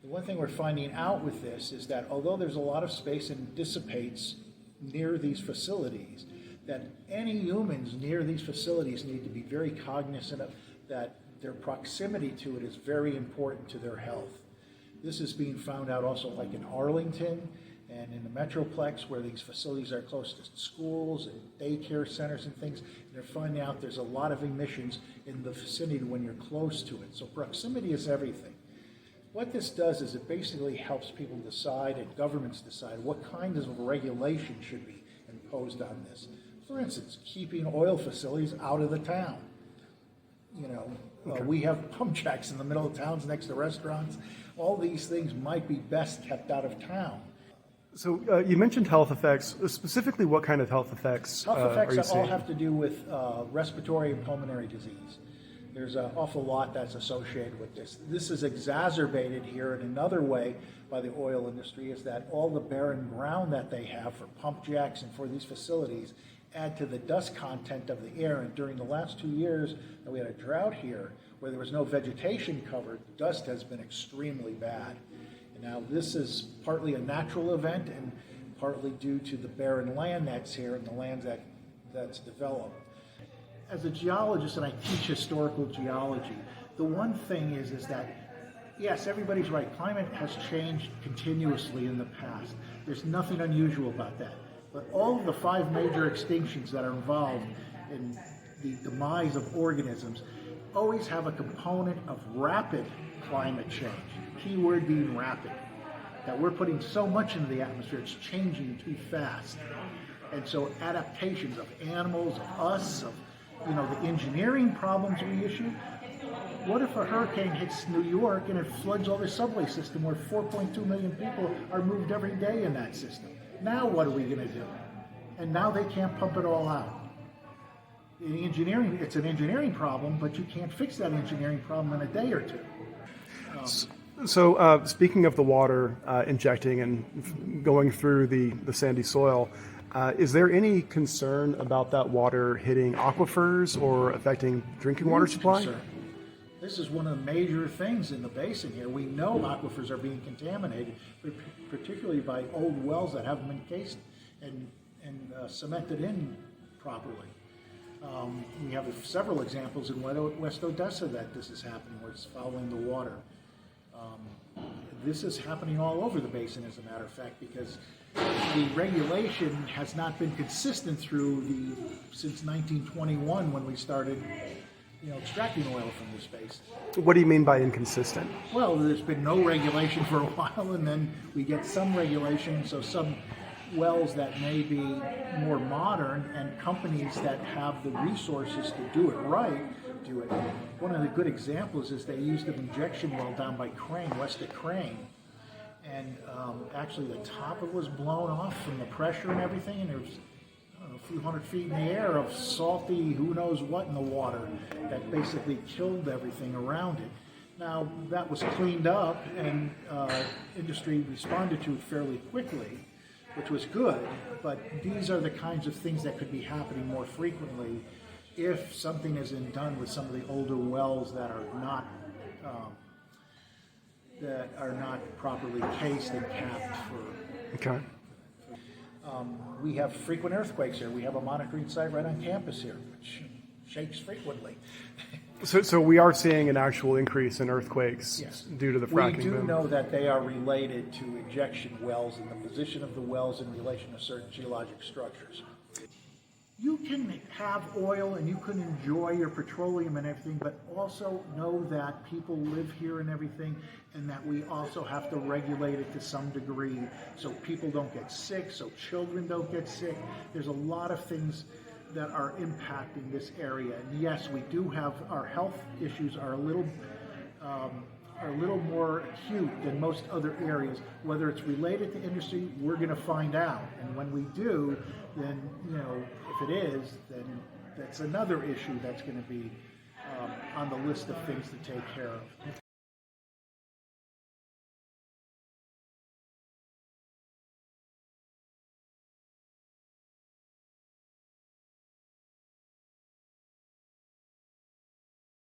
The one thing we're finding out with this is that although there's a lot of space and dissipates near these facilities, that any humans near these facilities need to be very cognizant of that their proximity to it is very important to their health. This is being found out also like in Arlington and in the Metroplex, where these facilities are close to schools and daycare centers and things. And they're finding out there's a lot of emissions in the vicinity when you're close to it. So proximity is everything. What this does is it basically helps people decide and governments decide what kinds of regulation should be imposed on this. For instance, keeping oil facilities out of the town. You know, we have pump jacks in the middle of towns next to restaurants. All these things might be best kept out of town. So you mentioned health effects. Specifically, what kind of health effects Health effects are you seeing? all have to do with respiratory and pulmonary disease. There's an awful lot that's associated with this. This is exacerbated here in another way by the oil industry, is that all the barren ground that they have for pump jacks and for these facilities add to the dust content of the air. And during the last 2 years that we had a drought here, where there was no vegetation covered, dust has been extremely bad. And now this is partly a natural event and partly due to the barren land that's here and the land that's developed. As a geologist, and I teach historical geology, the one thing is that, yes, everybody's right, climate has changed continuously in the past. There's nothing unusual about that. But all of the 5 major extinctions that are involved in the demise of organisms always have a component of rapid climate change. Key word being rapid. That we're putting so much into the atmosphere, it's changing too fast. And so adaptations of animals, of us, of the engineering problems we issue. What if a hurricane hits New York and it floods all the subway system where 4.2 million people are moved every day in that system? Now what are we going to do? And now they can't pump it all out. In engineering, it's an engineering problem, but you can't fix that engineering problem in a day or two. So speaking of the water injecting and going through the sandy soil, is there any concern about that water hitting aquifers or affecting drinking water supply? Concern. This is one of the major things in the basin here. We know aquifers are being contaminated, particularly by old wells that haven't been cased and cemented in properly. We have several examples in West Odessa that this is happening, where it's fouling the water. This is happening all over the basin, as a matter of fact, because the regulation has not been consistent since 1921, when we started extracting oil from this basin. What do you mean by inconsistent? Well, there's been no regulation for a while, and then we get some regulation, so some wells that may be more modern and companies that have the resources to do it right do it. One of the good examples is they used an injection well down by Crane, west of Crane, and actually the top of it was blown off from the pressure and everything, and there was a few hundred feet in the air of salty who knows what in the water that basically killed everything around it. Now that was cleaned up, and industry responded to it fairly quickly, which was good, but these are the kinds of things that could be happening more frequently if something isn't done with some of the older wells that are not properly cased and capped for. Okay. We have frequent earthquakes here. We have a monitoring site right on campus here, which shakes frequently. So we are seeing an actual increase in earthquakes, yes, due to the fracking We do boom. know that they are related to injection wells and the position of the wells in relation to certain geologic structures. You can have oil and you can enjoy your petroleum and everything, but also know that people live here and everything, and that we also have to regulate it to some degree so people don't get sick, so children don't get sick. There's a lot of things that are impacting this area. And yes, we do have, our health issues are a little more acute than most other areas. Whether it's related to industry, we're going to find out. And when we do, then, if it is, then that's another issue that's going to be on the list of things to take care of.